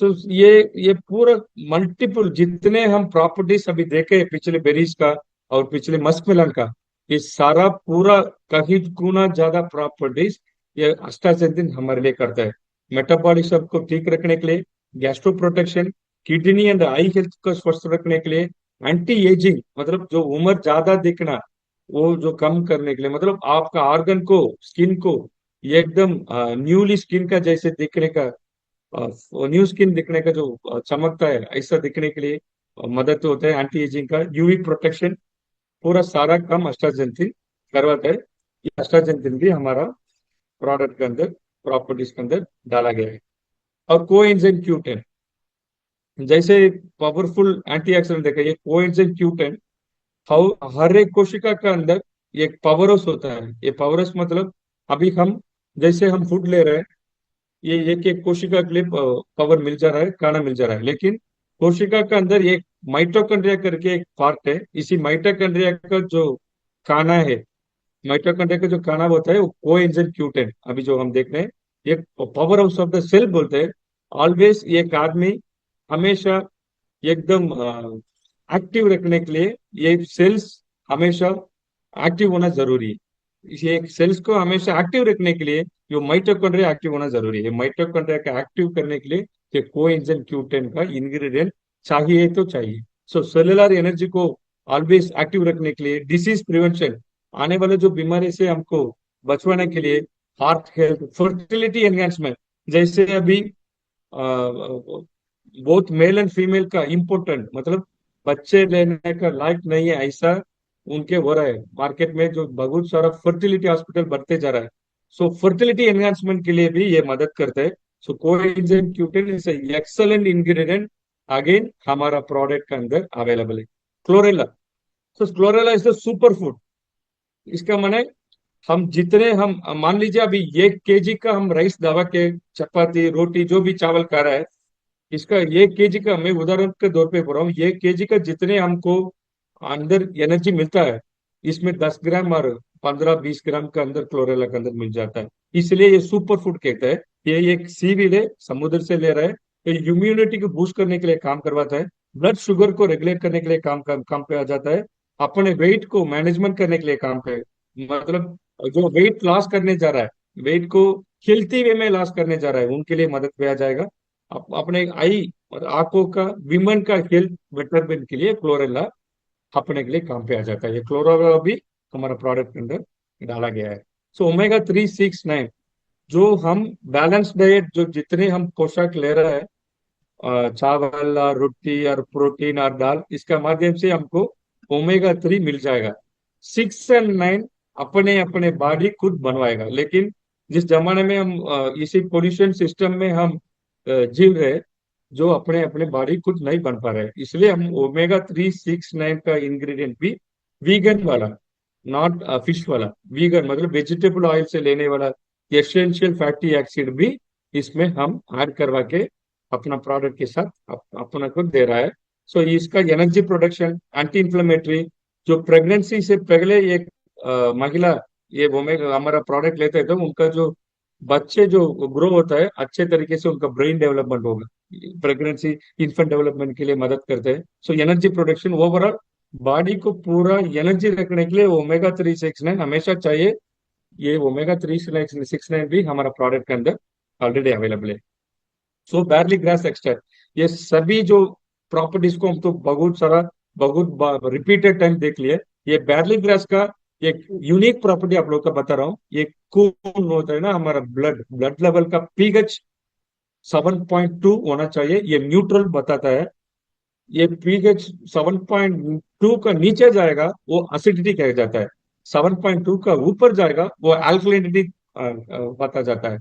सो ये पूरा मल्टीपल जितने हम प्रॉपर्टीज अभी देखे पिछले बेरीज का और पिछले मस्कमेलन का, ये सारा पूरा कहीं गुना ज्यादा प्रॉपर्टीज ये अष्टाजेंथिन हमारे लिए करता है। मेटाबॉलिज्म को ठीक रखने के लिए, gastro protection, kidney and I health को स्वस्थ रखने के लिए, एंटी एजिंग मतलब जो उम्र ज्यादा दिखना वो जो कम करने के लिए, मतलब आपका ऑर्गन को, स्किन को ये एकदम न्यूली स्किन का जैसे दिखने का, न्यू स्किन दिखने का जो चमकता है ऐसा दिखने के लिए मदद होता है। एंटी एजिंग का, यूवी प्रोटेक्शन, पूरा सारा काम अष्टाजेंथिन करवाता है। ये अष्टाजेंथिन भी हमारा प्रोडक्ट के अंदर, प्रॉपर्टीज के अंदर डाला गया है। और कोएंजाइम Q10 जैसे पावरफुल एंटीऑक्सीडेंट देखा, ये कोएंजाइम Q10 हर एक कोशिका के अंदर ये एक पावर हाउस होता है। ये पावर हाउस मतलब अभी हम जैसे हम फूड ले रहे हैं, ये एक एक कोशिका के लिए पावर मिल जा रहा है, खाना मिल जा रहा है। लेकिन कोशिका के अंदर एक माइटोकॉन्ड्रिया करके एक पार्ट है, इसी माइटोकॉन्ड्रिया का जो खाना है, माइटोकॉन्ड्रिया का जो खाना होता है वो कोएंजाइम Q10 अभी जो हम देख रहे हैं, ये powerhouse of the cell बोलते हैं। ऑलवेज एक आदमी हमेशा एकदम एक्टिव रखने के लिए ये सेल्स हमेशा एक्टिव होना जरूरी है। ये सेल्स को हमेशा एक्टिव रखने के लिए जो माइटोकॉन्ड्रिया एक्टिव होना जरूरी है। माइटोकॉन्ड्रिया का एक्टिव करने के लिए ये कोएंजाइम Q10 का इंग्रेडिएंट चाहिए तो चाहिए। सो सेलुलर एनर्जी को ऑलवेज एक्टिव रखने के लिए, डिसीज प्रिवेंशन, आने वाले जो बीमारी से हमको बचवाने के लिए, हार्ट हेल्थ, फर्टिलिटी एनहेंसमेंट, जैसे अभी बोथ मेल एंड फीमेल का इम्पोर्टेंट मतलब बच्चे लेने का लायक नहीं है ऐसा उनके हो रहा है मार्केट में, जो बहुत सारा फर्टिलिटी हॉस्पिटल बढ़ते जा रहा है। सो फर्टिलिटी एनहांसमेंट के लिए भी ये मदद करता है। So coenzyme Q10 is excellent ingredient, again हमारा प्रोडक्ट के अंदर अवेलेबल है। Chlorella, so chlorella is the super food. इसका माने हम जितने हम मान लीजिए अभी 1 kg का हम राइस दबा के, चपाती रोटी जो भी चावल खा रहा है, इसका 1 kg का, मैं उदाहरण के तौर पे बोल रहा हूँ, 1 kg का जितने हमको अंदर एनर्जी मिलता है, इसमें 10 ग्राम और 15-20 ग्राम का अंदर क्लोरेला के अंदर मिल जाता है। इसलिए ये सुपर फूड कहते हैं। ये एक सीवीड है, समुद्र से ले रहा है। ये इम्यूनिटी को बूस्ट करने के लिए काम करवाता है, ब्लड शुगर को रेगुलेट करने के लिए काम पे आ जाता है, अपने वेट को मैनेजमेंट करने के लिए काम पे, मतलब जो वेट लॉस करने जा रहा है, वेट को हेल्थी वे में इलाज करने जा रहा है उनके लिए मदद किया जाएगा। अपने आई और आंखों का, विमन का हेल्थ बेटरमेंट के लिए क्लोरेला अपने के लिए काम पे आ जाता है। ये क्लोरोला भी हमारा प्रोडक्ट के अंदर डाला गया है। सो ओमेगा 3, 6, 9 जो हम बैलेंस डाइट, जो जितने हम पोषक ले रहे हैं, चावल और रोटी और प्रोटीन और दाल, इसका माध्यम से हमको ओमेगा 3 मिल जाएगा। 6 और 9 अपने अपने बॉडी खुद बनवाएगा। लेकिन जिस जमाने में हम इसी पोल्यूशन सिस्टम में हम जीव रहे, जो अपने अपने बॉडी खुद नहीं बन पा रहे, इसलिए हम ओमेगा 3, 6, 9 का इंग्रेडिएंट भी वीगन वाला, नॉट फिश वाला, वीगन मतलब वेजिटेबल ऑयल से लेने वाला एसेंशियल फैटी एसिड भी इसमें हम ऐड करवा के अपना प्रोडक्ट के साथ अपना को दे रहा है। सो इसका एनर्जी प्रोडक्शन, एंटी इंफ्लेमेटरी, जो प्रेगनेंसी से पहले एक महिला ये ओमेगा हमारा प्रोडक्ट लेते हैं तो उनका जो बच्चे जो ग्रो होता है अच्छे तरीके से, उनका ब्रेन डेवलपमेंट होगा। प्रेगनेंसी इन्फेंट डेवलपमेंट के लिए मदद करते हैं। So energy production overall body को पूरा एनर्जी रखने के लिए ओमेगा 3, 6, 9 हमेशा चाहिए। ये ओमेगा 3, 6, 9 भी हमारा प्रोडक्ट के अंदर ऑलरेडी अवेलेबल है। सो बैरली ग्रास एक्सट्रैक्ट, ये सभी जो प्रॉपर्टीज को हम तो बहुत रिपीटेड टाइम देख लिए। ये बैरली ग्रास का एक यूनिक प्रॉपर्टी आप लोग का बता रहा हूँ। ये खून होता है ना हमारा, ब्लड ब्लड लेवल का पीएच 7.2 होना चाहिए, ये न्यूट्रल बताता है। ये पीएच 7.2 का नीचे जाएगा वो एसिडिटी कहा जाता है, 7.2 का ऊपर जाएगा वो अल्कलिनिटी बता जाता है।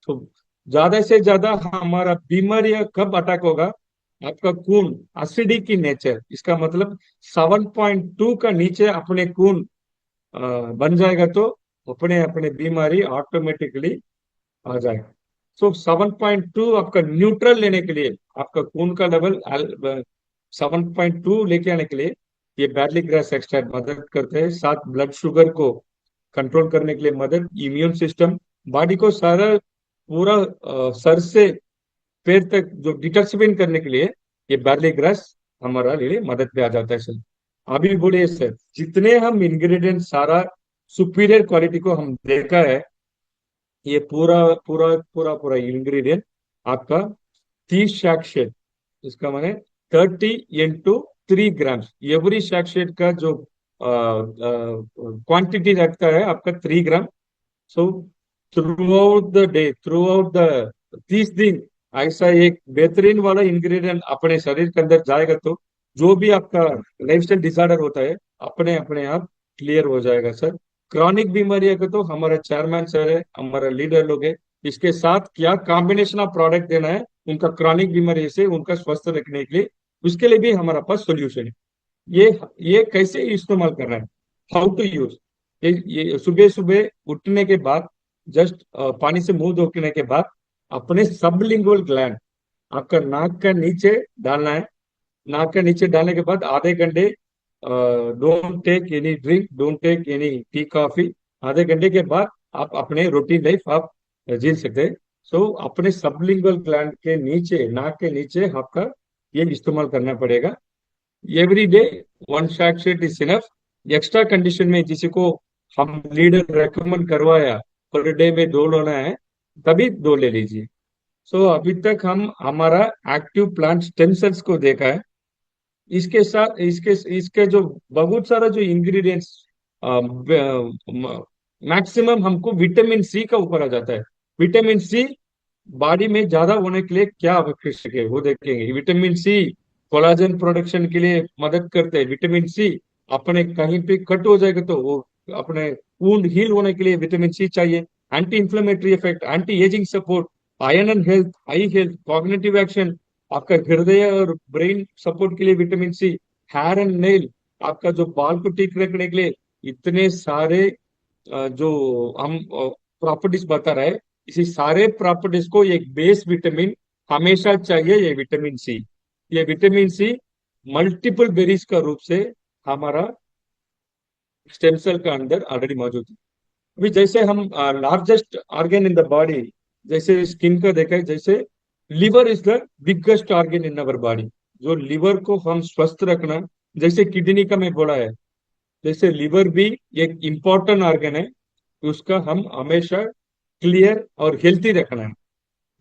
तो ज्यादा से ज्यादा हमारा बीमारियां कब अटैक होगा, आपका खून एसिडिक की नेचर, इसका मतलब 7.2 का नीचे अपने खून बन जाएगा तो अपने अपने बीमारी ऑटोमेटिकली आ जाएगा। सो 7.2 आपका न्यूट्रल लेने के लिए, आपका खून का लेवल 7.2 लेके आने के लिए ये बैरली ग्रास एक्सट्रैक्ट मदद करते हैं। साथ ब्लड शुगर को कंट्रोल करने के लिए मदद, इम्यून सिस्टम, बॉडी को सारा पूरा सर से पैर तक जो डिटॉक्सिफिन करने के लिए ये बैरली ग्रास हमारा लिए मदद पे आ जाता है सर। अभी बोलिए सर, जितने हम इंग्रेडिएंट सारा सुपीरियर क्वालिटी को हम देखा है, ये पूरा पूरा पूरा पूरा इंग्रेडिएंट आपका 30 शैक, इसका माने 30 × 3 ग्राम्स, एवरी शैक का जो क्वांटिटी रखता है आपका 3 gram. So throughout the day, throughout the 30 दिन ऐसा एक बेहतरीन वाला इंग्रेडिएंट अपने शरीर के अंदर जाएगा तो जो भी आपका लाइफस्टाइल डिसऑर्डर होता है अपने अपने आप क्लियर हो जाएगा सर। क्रॉनिक बीमारियों का तो हमारा चेयरमैन सर है, हमारा लीडर लोग है, इसके साथ क्या कॉम्बिनेशन ऑफ प्रोडक्ट देना है उनका क्रॉनिक बीमारी से उनका स्वस्थ रखने के लिए, उसके लिए भी हमारा पास सोल्यूशन है। ये ये कैसे इस्तेमाल करना है, हाउ टू यूज। ये सुबह सुबह उठने के बाद जस्ट पानी से मुंह धोने के बाद अपने सबलिंगुअल ग्लैंड, आपका नाक का नीचे डालना है। नाक के नीचे डालने के बाद आधे घंटे, don't take any drink, don't take any tea coffee. आधे घंटे के बाद आप अपने रूटीन लाइफ आप जी सकते हैं। सो अपने सबलिंगुअल ग्लैंड के नीचे, नाक के नीचे आपका ये इस्तेमाल करना पड़ेगा। Every day 1 shake is enough. Extra condition में किसी को हम लीडर रेकमेंड करवाया पर डे में 2 लेना है, तभी 2 ले लीजिए। सो अभी तक हम हमारा एक्टिव प्लांट स्टेम सेल्स को देखा है। इसके साथ इसके इसके जो बहुत सारा जो इंग्रेडिएंट्स मैक्सिमम हमको विटामिन सी का ऊपर आ जाता है। विटामिन सी बॉडी में ज्यादा होने के लिए क्या आवश्यक है वो देखेंगे। विटामिन सी कोलाजन प्रोडक्शन के लिए मदद करते हैं। विटामिन सी अपने कहीं पे कट हो जाएगा तो वो अपने वुंड हील होने के लिए विटामिन सी चाहिए। Anti inflammatory effect, anti aging support, iron and health, eye health, cognitive action, आपका हृदय और ब्रेन सपोर्ट के लिए vitamin C, hair and nail, आपका जो बाल को ठीक रखने के लिए, इतने सारे जो हम प्रॉपर्टीज बता रहे हैं, इसी सारे प्रॉपर्टीज को एक बेस विटामिन हमेशा चाहिए, ये विटामिन सी। ये विटामिन सी मल्टीपल बेरीज का रूप से हमारा स्टेम सेल का अंदर ऑलरेडी मौजूद है। अभी जैसे हम largest organ in the body, जैसे स्किन का देखा है, जैसे liver is the biggest organ in our body. जो लिवर को हम स्वस्थ रखना, जैसे किडनी का मैं बोला है, जैसे लिवर भी एक इम्पोर्टेंट ऑर्गन है, उसका हम हमेशा क्लियर और हेल्थी रखना है।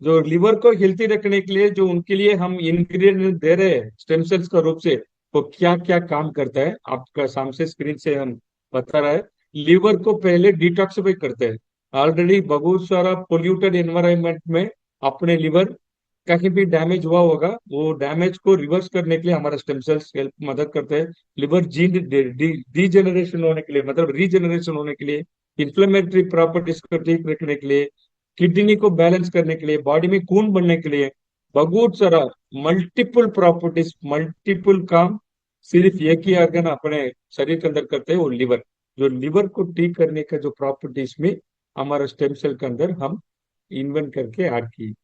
जो लिवर को हेल्थी रखने के लिए जो उनके लिए हम इंग्रेडिएंट दे रहे हैं स्टेम सेल्स का रूप से, वो क्या क्या काम करता है आपका सामने स्क्रीन से हम बता रहा है। लिवर को पहले डिटॉक्सिफाई करते हैं। ऑलरेडी बहुत सारा पोल्यूटेड एनवायरनमेंट में अपने लिवर कहीं भी डैमेज हुआ होगा, वो डैमेज को रिवर्स करने के लिए हमारा स्टेम सेल्स हेल्प मदद करते हैं। लिवर जीन डीजेनरेशन होने के लिए, मतलब रीजनरेशन होने के लिए, इंफ्लेमेटरी प्रॉपर्टीज को ठीक रखने के लिए, किडनी को बैलेंस करने के लिए, बॉडी में खून बनने के लिए, बहुत सारा मल्टीपल प्रॉपर्टीज, मल्टीपल काम सिर्फ एक ही ऑर्गन अपने शरीर के अंदर करते हैं, वो लिवर। जो लिवर को ठीक करने का जो प्रॉपर्टीज में हमारा स्टेम सेल के अंदर हम इन्वेंट करके ऐड की।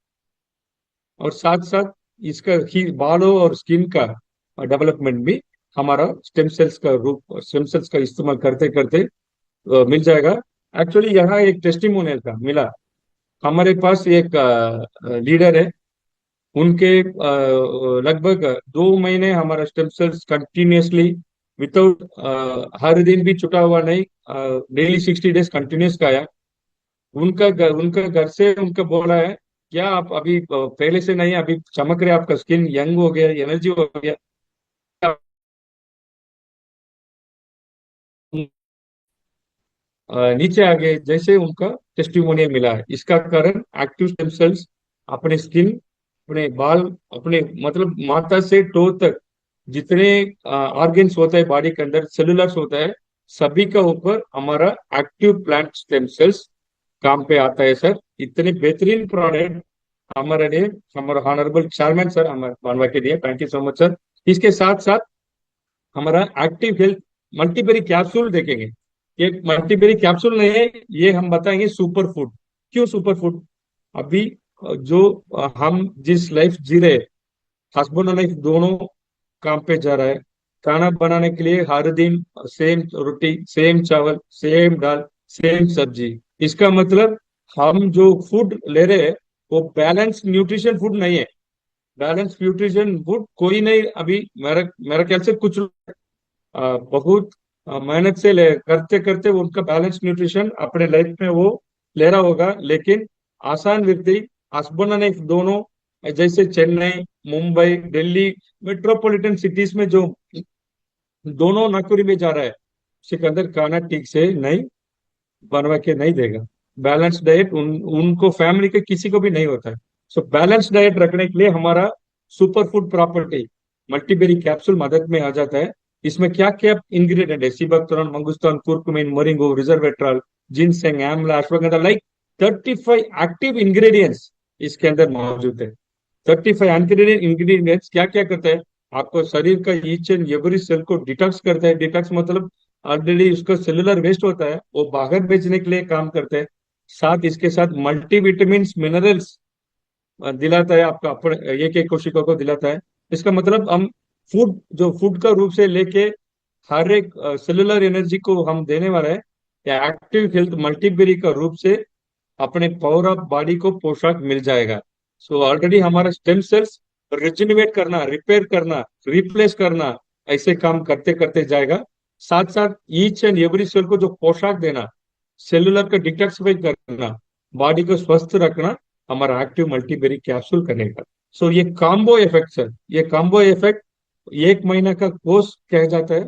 और साथ साथ इसका ही बालों और स्किन का डेवलपमेंट भी हमारा स्टेम सेल्स का इस्तेमाल करते करते मिल जाएगा। एक्चुअली यहाँ एक टेस्टिमोनियल का मिला। हमारे पास एक लीडर है, उनके लगभग 2 महीने हमारा स्टेम सेल्स कंटिन्यूसली विदाउट, हर दिन भी छुटा हुआ नहीं, डेली 60 डेज कंटिन्यूस का आया। उनका घर से उनका बोला है, क्या आप अभी पहले से नहीं, अभी चमक रहे, आपका स्किन यंग हो गया, एनर्जी हो गया। नीचे आ गए जैसे उनका टेस्टिमोनियल मिला है। इसका कारण एक्टिव स्टेम सेल्स अपने स्किन, अपने बाल, अपने मतलब माथा से टो तक जितने ऑर्गन्स होता है बॉडी के अंदर, सेलुलर्स होता है, सभी का ऊपर हमारा एक्टिव प्लांट स्टेम सेल्स काम पे आता है सर। इतने बेहतरीन प्रोडक्ट हमारे लिए हमारा ऑनरेबल चेयरमैन सर हमारे बनवा के दिए, thank you so much sir. इसके साथ साथ हमारा एक्टिव हेल्थ मल्टीबेरी कैप्सूल देखेंगे। ये मल्टीबेरी कैप्सूल नहीं है, ये हम बताएंगे सुपर फूड। क्यों सुपर फूड? अभी जो हम जिस लाइफ जी रहे, हस्बैंड और वाइफ दोनों काम पे जा रहा है, खाना बनाने के लिए हर दिन सेम रोटी, सेम चावल, सेम दाल, सेम सब्जी। इसका मतलब हम जो फूड ले रहे हैं वो बैलेंस न्यूट्रिशन फूड नहीं है। बैलेंस न्यूट्रिशन फूड कोई नहीं अभी, मेरा मेरा ख्याल से कुछ बहुत मेहनत से ले करते करते उनका बैलेंस न्यूट्रिशन अपने लाइफ में वो ले रहा होगा। लेकिन आसान व्यक्ति, हस्बैंड एंड वाइफ दोनों, जैसे चेन्नई, मुंबई, दिल्ली, मेट्रोपॉलिटन सिटीज में जो दोनों नौकरी में जा रहा है, उसके अंदर खाना ठीक से नहीं बनवा के नहीं देगा। बैलेंस डाइट उनको फैमिली के किसी को भी नहीं होता है। सो बैलेंस डाइट रखने के लिए हमारा सुपर फूड प्रॉपर्टी मल्टीबेरी कैप्सूल मदद में आ जाता है। इसमें क्या क्या इंग्रेडिएंट है? सीबकतरन, मंगुस्तान, कुर्कुमिन, मोरिंगो, रिजर्वेट्रॉल, जिनसेंग, आंवला, अश्वगंधा, लाइक 35 एक्टिव इंग्रेडिएंट्स इसके अंदर मौजूद है। 35 इंग्रेडिएंट्स क्या क्या करते हैं? आपको शरीर का ईच एंड एवरी सेल को डिटॉक्स करता है। डिटॉक्स मतलब ऑलरेडी उसका सेलुलर वेस्ट होता है, वो बाहर भेजने के लिए काम करते हैं। साथ इसके साथ मल्टीविटामिन मिनरल्स दिलाता है, आपका अपने एक एक कोशिका को दिलाता है। इसका मतलब हम फूड, जो फूड का रूप से लेके हर एक सेलुलर एनर्जी को हम देने वाला है, या एक्टिव हेल्थ मल्टीबेरी का रूप से अपने पावर ऑफ बॉडी को पोशाक मिल जाएगा। सो ऑलरेडी हमारा स्टेम सेल्स रिजिनवेट करना, रिपेयर करना, रिप्लेस करना, ऐसे काम करते करते जाएगा। साथ साथ ईच एंड एवरी सेल को जो पोशाक देना, सेलुलर का डिटॉक्सिफाई करना, बॉडी को स्वस्थ रखना, हमारा एक्टिव मल्टीबेरी कैप्सूल करने का। सो ये कॉम्बो इफेक्ट सर, ये कॉम्बो इफेक्ट 1 महीना का कोर्स कहा जाता है।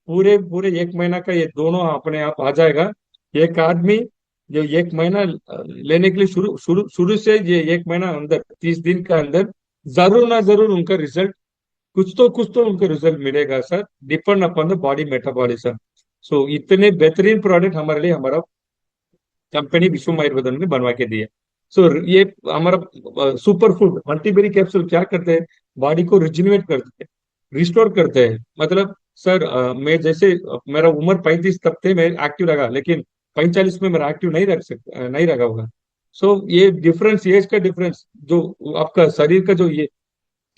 पूरे पूरे 1 महीना का ये दोनों अपने आप आ जाएगा। एक आदमी जो 1 महीना लेने के लिए शुरू शुरू शुरू से, ये 1 महीना अंदर 30 दिन का अंदर जरूर ना जरूर उनका रिजल्ट, कुछ तो उनको रिजल्ट मिलेगा sir, depend upon the body metabolism. So इतने बेहतरीन प्रोडक्ट हमारे लिए हमारा कंपनी विश्व आयुर्वेदन ने बनवा के दिए। सो ये हमारा सुपर फूड मल्टीबेरी कैप्सूल क्या करते हैं? बॉडी को रिजिनवेट करते हैं, रिस्टोर करते हैं। मतलब सर मैं जैसे मेरा उम्र 35 तब थे, मैं एक्टिव रहा, लेकिन 45 में मेरा एक्टिव नहीं रख सकता, नहीं रखा होगा। सो ये डिफरेंस, एज का डिफरेंस जो आपका शरीर का जो ये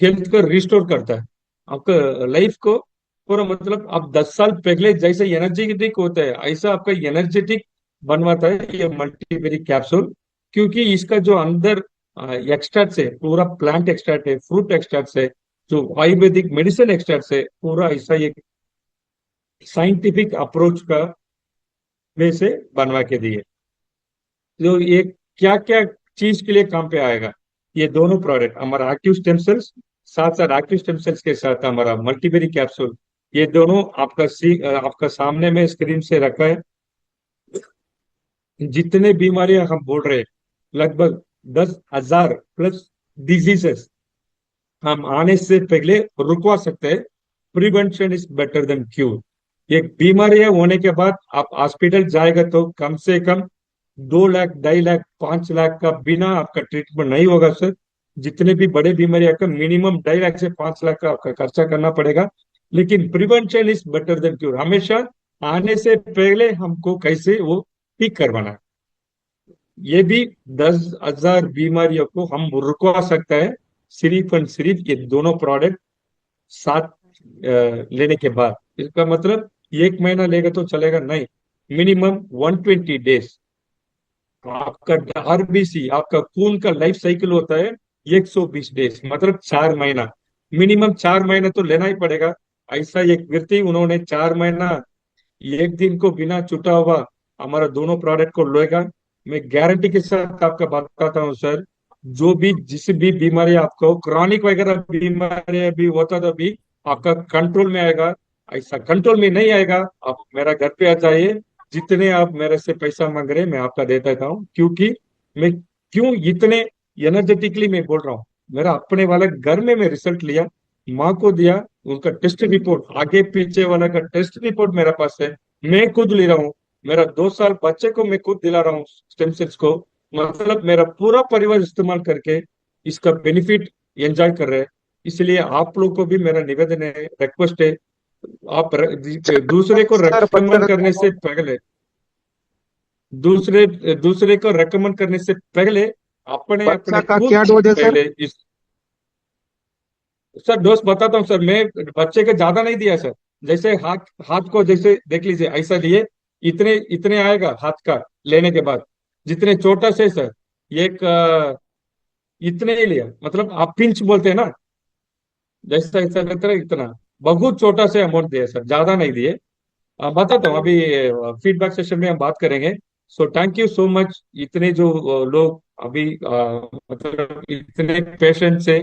हेल्थ को रिस्टोर करता है, आपका लाइफ को पूरा, मतलब आप 10 साल पहले जैसे एनर्जेटिक होता है ऐसा आपका एनर्जेटिक बनवाता है ये मल्टीबेरी कैप्सूल। क्योंकि इसका जो अंदर एक्सट्रैक्ट है, पूरा प्लांट एक्सट्रैक्ट है, फ्रूट एक्सट्रैक्ट है, जो आयुर्वेदिक मेडिसिन एक्सट्रैक्ट है, पूरा ऐसा एक साइंटिफिक अप्रोच का वे से बनवा के दिए। जो ये क्या क्या चीज के लिए काम पे आएगा। ये दोनों प्रोडक्ट हमारा एक्टिव स्टेम सेल्स, साथ साथ एक्टिव स्टेम सेल्स के साथ हमारा मल्टीबेरी कैप्सूल, ये दोनों आपका सामने में स्क्रीन से रखा है। जितने बीमारियां हम बोल रहे हैं, लगभग 10,000 प्लस डिजीजेस हम आने से पहले रुकवा सकते हैं। Prevention is better than cure. एक बीमारी होने के बाद आप हॉस्पिटल जाएगा तो कम से कम 2 लाख, 2.5 लाख, 5 लाख का बिना आपका ट्रीटमेंट नहीं होगा सर। जितने भी बड़े बीमारियां का मिनिमम 2.5 लाख से 5 लाख का आपका खर्चा करना पड़ेगा। लेकिन prevention is better than cure. हमेशा आने से पहले हमको कैसे वो ठीक करवाना है। ये भी 10,000 बीमारियों को हम रुकवा सकता है, सिर्फ और सिर्फ ये दोनों प्रोडक्ट साथ लेने के बाद। इसका मतलब 1 महीना लेगा तो चलेगा नहीं, मिनिमम 120 डेज। आपका आरबीसी, आपका खून का लाइफ साइकिल होता है 120 डेज, मतलब 4 महीना। मिनिमम 4 महीना तो लेना ही पड़ेगा। ऐसा एक व्यक्ति, उन्होंने 4 महीना एक दिन को बिना छूटा हुआ हमारा दोनों प्रोडक्ट को लेगा। मैं गारंटी के साथ आपका बताता हूँ सर, जो भी जिस भी बीमारी आपको क्रॉनिक वगैरह बीमारी भी होता तो भी आपका कंट्रोल में आएगा। ऐसा कंट्रोल में नहीं आएगा, आप मेरा घर पे आ जाइए। जितने आप मेरे से पैसा मांग रहे हैं मैं आपका दे देता हूँ। क्योंकि मैं क्यों इतने एनर्जेटिकली मैं बोल रहा हूँ, मेरा अपने वाला घर में मैं रिजल्ट लिया, माँ को दिया, उनका टेस्ट रिपोर्ट आगे पीछे वाला का टेस्ट रिपोर्ट मेरे पास है। मैं खुद ले रहा हूँ, मेरा 2 साल बच्चे को मैं खुद दिला रहा हूँ स्टेम सेल्स को। मतलब मेरा पूरा परिवार इस्तेमाल करके इसका बेनिफिट एंजॉय कर रहे हैं। इसलिए आप लोग को भी मेरा निवेदन है, रिक्वेस्ट है, आप दूसरे को सर बच्चा रेकमेंड का करने से पहले, दूसरे दूसरे को रेकमेंड करने से पहले अपने बच्चा अपने का खुद क्या डोज है सर? पहले इस। सर डोज बताता हूँ सर, मैं बच्चे के ज्यादा नहीं दिया सर। जैसे हाथ हाथ को जैसे देख लीजिए ऐसा दिए, इतने इतने आएगा हाथ का लेने के बाद। जितने छोटा से सर, एक इतने ही लिया, मतलब आप पिंच बोलते हैं ना, जैसा ऐसा लगता है इतना। बहुत छोटा से अमाउंट दिया सर, ज्यादा नहीं दिए। बताता हूँ अभी, फीडबैक सेशन में हम बात करेंगे। So thank you so much. इतने जो लोग अभी मतलब इतने पेशेंट से